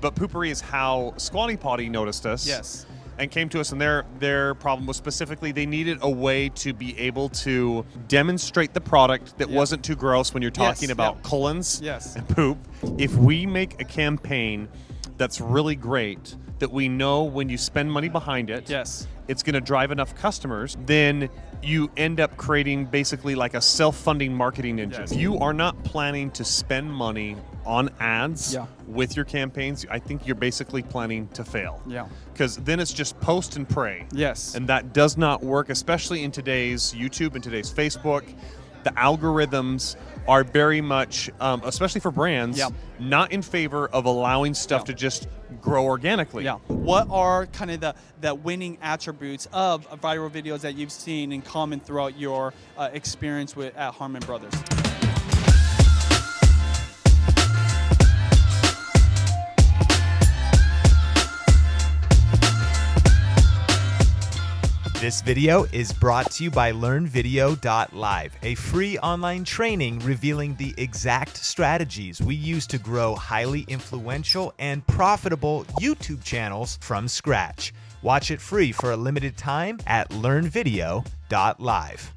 But Poopery is how Squatty Potty noticed us. Yes. And came to us, and their problem was specifically they needed a way to be able to demonstrate the product that wasn't too gross when you're talking about colons and poop. If we make a campaign that's really great, that we know when you spend money behind it, it's going to drive enough customers, then you end up creating basically like a self-funding marketing engine. If you are not planning to spend money on ads with your campaigns, I think you're basically planning to fail. Because then it's just post and pray. And that does not work, especially in today's YouTube and today's Facebook. The algorithms are very much, especially for brands, not in favor of allowing stuff to just grow organically. What are kind of the winning attributes of viral videos that you've seen in common throughout your experience at Harmon Brothers? This video is brought to you by LearnVideo.live, a free online training revealing the exact strategies we use to grow highly influential and profitable YouTube channels from scratch. Watch it free for a limited time at LearnVideo.live.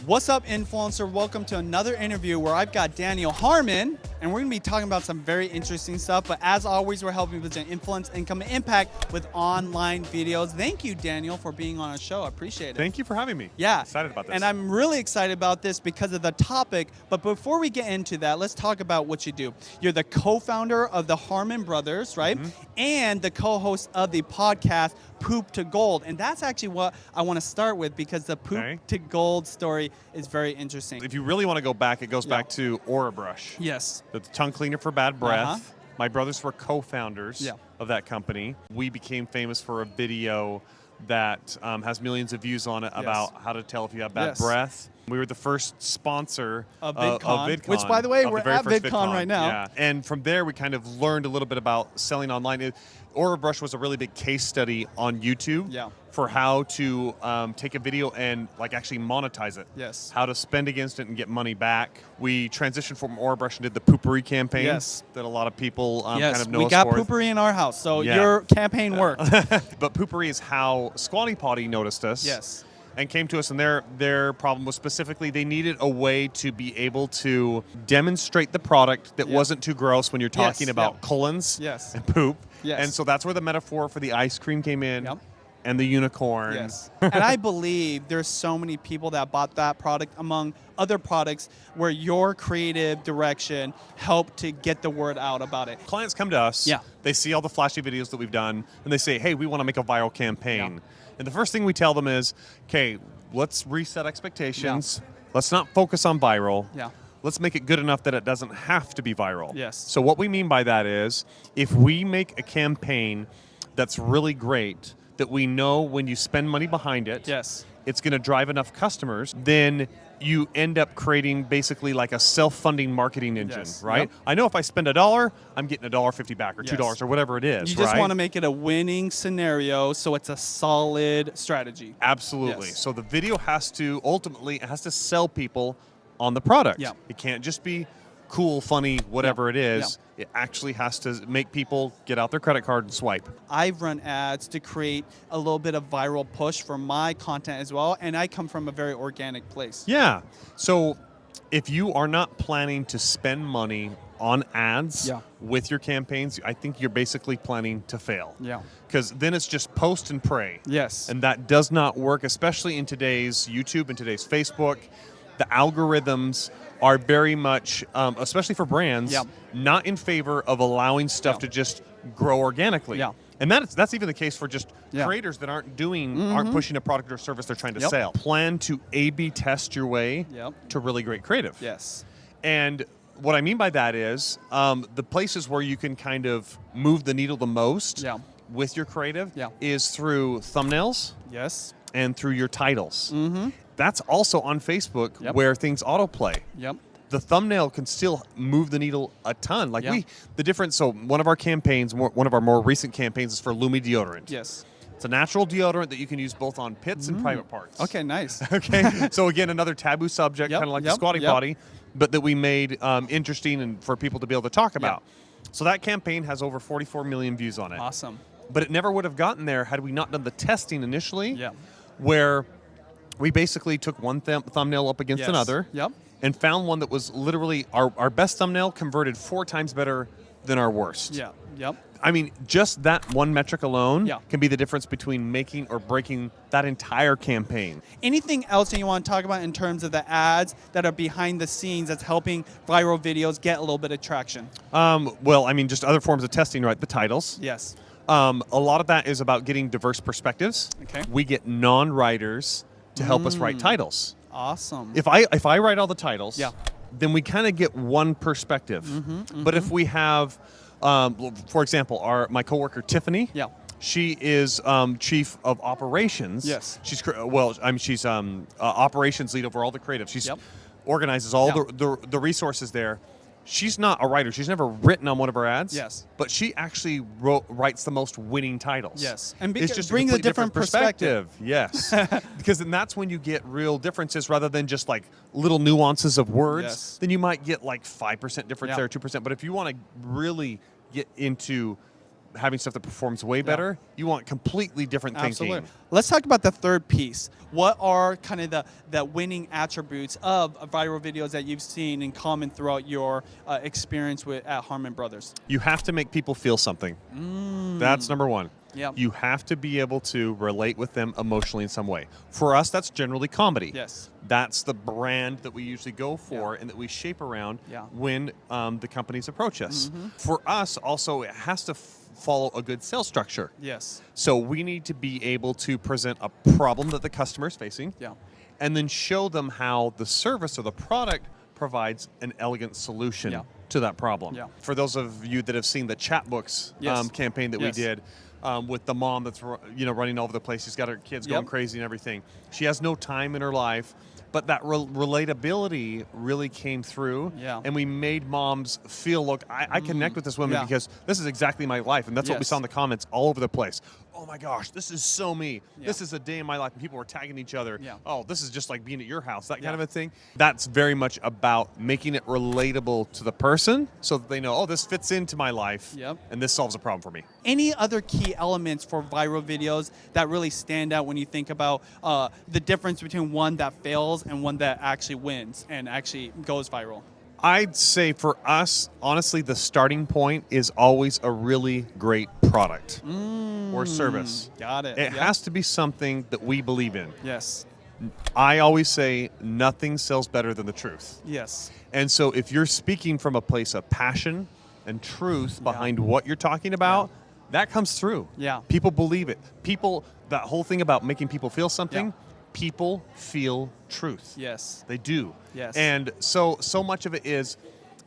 What's up, influencer? Welcome to another interview where I've got Daniel Harmon, and we're going to be talking about some very interesting stuff. But as always, we're helping people to influence, income, and impact with online videos. Thank you, Daniel, for being on our show. I appreciate it. Thank you for having me. Yeah. Excited about this. And I'm really excited about this because of the topic. But before we get into that, let's talk about what you do. You're the co-founder of the Harmon Brothers, right? And the co-host of the podcast, Poop to Gold. And that's actually what I want to start with because the Poop to Gold story is very interesting. If you really want to go back, it goes back to Aura Brush. Yes. The tongue cleaner for bad breath. My brothers were co-founders of that company. We became famous for a video that has millions of views on it about how to tell if you have bad breath. We were the first sponsor of VidCon. Which, by the way, we're at VidCon right now. Yeah. And from there, we kind of learned a little bit about selling online. Aura Brush was a really big case study on YouTube for how to take a video and like actually monetize it. How to spend against it and get money back. We transitioned from Aura Brush and did the Poopery campaign that a lot of people kind of know us for. We got Poopery in our house, so your campaign worked. But Poopery is how Squatty Potty noticed us. And came to us, and their problem was specifically they needed a way to be able to demonstrate the product that wasn't too gross when you're talking about colons and poop. And so that's where the metaphor for the ice cream came in and the unicorn. And I believe there's so many people that bought that product among other products where your creative direction helped to get the word out about it. Clients come to us, they see all the flashy videos that we've done, and they say, hey, we want to make a viral campaign. And the first thing we tell them is, okay, let's reset expectations. Let's not focus on viral. Let's make it good enough that it doesn't have to be viral. So what we mean by that is, if we make a campaign that's really great, that we know when you spend money behind it, it's going to drive enough customers, then you end up creating basically like a self-funding marketing engine, right? I know if I spend $1, I'm getting $1.50 back or $2 or whatever it is. You just want to make it a winning scenario so it's a solid strategy. Absolutely. So the video has to ultimately sell people on the product. It can't just be cool, funny, whatever it is. It actually has to make people get out their credit card and swipe. I've run ads to create a little bit of viral push for my content as well, and I come from a very organic place. So if you are not planning to spend money on ads with your campaigns, I think you're basically planning to fail. Because then it's just post and pray. And that does not work, especially in today's YouTube and today's Facebook. The algorithms are very much, especially for brands, not in favor of allowing stuff to just grow organically. And that's even the case for just creators that aren't pushing a product or service they're trying to sell. Plan to A/B test your way to really great creative. And what I mean by that is the places where you can kind of move the needle the most with your creative is through thumbnails and through your titles. That's also on Facebook where things autoplay. The thumbnail can still move the needle a ton. Like so one of our campaigns, one of our more recent campaigns is for Lumi deodorant. It's a natural deodorant that you can use both on pits and private parts. Okay, nice. So again, another taboo subject, kind of like the Squatty Potty, but that we made interesting and for people to be able to talk about. So that campaign has over 44 million views on it. Awesome. But it never would have gotten there had we not done the testing initially. Yeah. Where we basically took one thumbnail up against another. Yep. And found one that was literally our best thumbnail converted 4 times better than our worst. Yeah. Yep. I mean, just that one metric alone Yeah. can be the difference between making or breaking that entire campaign. Anything else that you want to talk about in terms of the ads that are behind the scenes that's helping viral videos get a little bit of traction? Well, I mean, just other forms of testing, right? The titles. Yes. A lot of that is about getting diverse perspectives. Okay. We get non-writers to help us write titles. Awesome. If I write all the titles, Yeah. then we kind of get one perspective. But if we have, for example, my coworker Tiffany, Yeah. she is chief of operations. Yes. She's she's operations lead over all the creative. She's Yep. organizes all Yeah. the resources there. She's not a writer. She's never written on one of her ads. Yes. But she actually writes the most winning titles. Yes. And it's just brings a complete different perspective. Yes. Because then that's when you get real differences rather than just like little nuances of words. Yes. Then you might get like 5% difference Yeah. there, 2%. But if you want to really get into having stuff that performs way better, you want completely different Absolutely. thinking. Let's talk about the third piece. What are kind of the winning attributes of viral videos that you've seen in common throughout your experience at Harmon Brothers? You have to make people feel something. That's number one. Yeah. You have to be able to relate with them emotionally in some way. For us, that's generally comedy. Yes. That's the brand that we usually go for Yeah. and that we shape around Yeah. when the companies approach us. For us, also, it has to follow a good sales structure. Yes. So we need to be able to present a problem that the customer is facing, Yeah. and then show them how the service or the product provides an elegant solution Yeah. to that problem. Yeah. For those of you that have seen the chat books Yes. campaign that Yes. we did with the mom that's running all over the place, she's got her kids going Yep. crazy and everything. She has no time in her life, but that relatability really came through. Yeah. And we made moms feel, look, I connect with this woman Yeah. because this is exactly my life, and that's what we Yes. saw in the comments all over the place. Oh my gosh, this is so me. Yeah. This is a day in my life. And people were tagging each other. Yeah. Oh, this is just like being at your house, that Yeah. kind of a thing. That's very much about making it relatable to the person so that they know, oh, this fits into my life, Yep. and this solves a problem for me. Any other key elements for viral videos that really stand out when you think about the difference between one that fails and one that actually wins and actually goes viral? I'd say for us, honestly, the starting point is always a really great product or service. Got it. It Yep. has to be something that we believe in. Yes. I always say nothing sells better than the truth. Yes. And so if you're speaking from a place of passion and truth behind what you're talking about, that comes through. Yeah. People believe it. That whole thing about making people feel something, people feel truth. Yes. They do. Yes. And so much of it is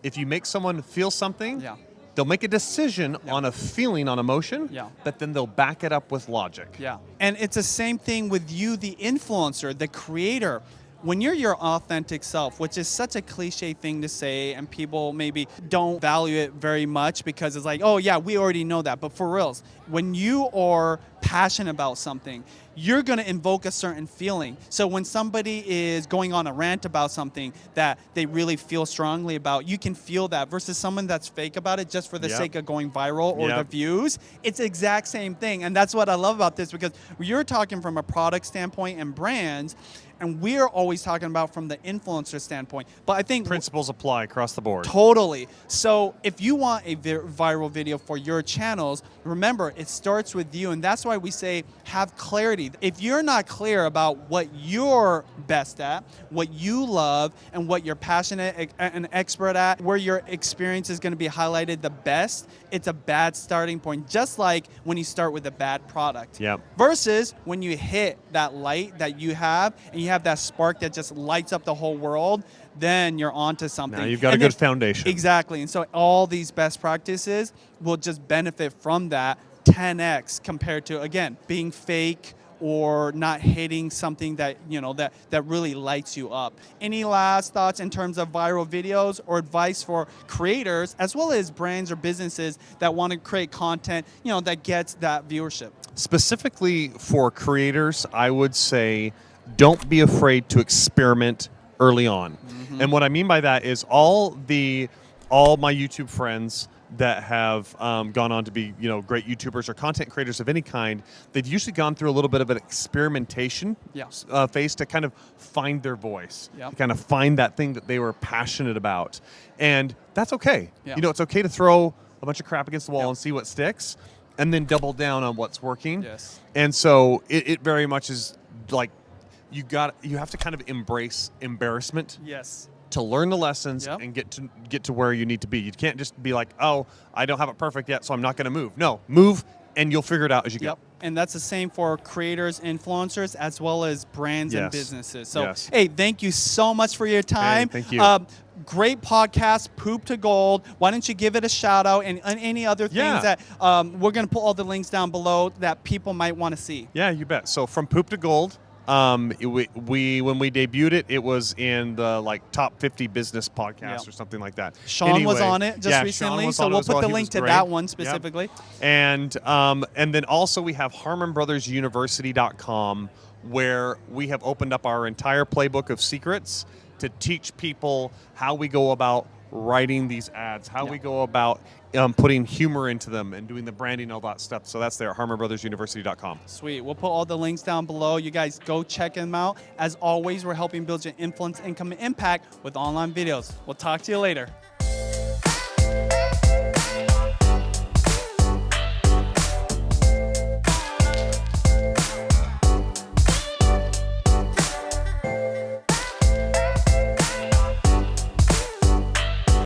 if you make someone feel something, Yeah. they'll make a decision on a feeling, on emotion, Yeah. but then they'll back it up with logic. Yeah. And it's the same thing with you, the influencer, the creator. When you're your authentic self, which is such a cliche thing to say, and people maybe don't value it very much because it's like, oh yeah, we already know that. But for reals, when you are passionate about something, you're going to invoke a certain feeling. So when somebody is going on a rant about something that they really feel strongly about, you can feel that versus someone that's fake about it just for the Yep. sake of going viral or the Yep. views. It's the exact same thing. And that's what I love about this, because you're talking from a product standpoint and brands, and we're always talking about from the influencer standpoint. But I think Principles apply across the board. totally. So if you want a viral video for your channels, remember, it starts with you. And that's why we say have clarity. If you're not clear about what you're best at, what you love, and what you're passionate and expert at, where your experience is going to be highlighted the best, it's a bad starting point. Just like when you start with a bad product. Yep. Versus when you hit that light that you have, and you have that spark that just lights up the whole world, then you're onto something. Now you've got And a good then- foundation. Exactly. And so all these best practices will just benefit from that 10x compared to, again, being fake or not hitting something that, that really lights you up. Any last thoughts in terms of viral videos or advice for creators as well as brands or businesses that want to create content, that gets that viewership? Specifically for creators, I would say don't be afraid to experiment early on. And what I mean by that is all my YouTube friends that have gone on to be, great YouTubers or content creators of any kind, they've usually gone through a little bit of an experimentation phase to kind of find their voice, to kind of find that thing that they were passionate about. And that's okay. It's okay to throw a bunch of crap against the wall and see what sticks, and then double down on what's working. Yes. And so it very much is like you have to kind of embrace embarrassment. Yes. To learn the lessons and get to where you need to be. You can't just be like, oh, I don't have it perfect yet, so I'm not going to move. No, move, and you'll figure it out as you go. And that's the same for creators, influencers, as well as brands and businesses. So, hey, thank you so much for your time. Hey, thank you. Great podcast, Poop to Gold. Why don't you give it a shout out and any other things that we're going to put all the links down below that people might want to see. Yeah, you bet. So from Poop to Gold, when we debuted it was in the top 50 business podcasts or something like that. Sean was on it just recently, so we'll put the link to that one specifically. And then also we have HarmonBrothersUniversity.com, where we have opened up our entire playbook of secrets to teach people how we go about writing these ads, how we go about putting humor into them and doing the branding, all that stuff. So that's there at HarmonBrothersUniversity.com. Sweet. We'll put all the links down below. You guys go check them out. As always, we're helping build your influence, income, and impact with online videos. We'll talk to you later.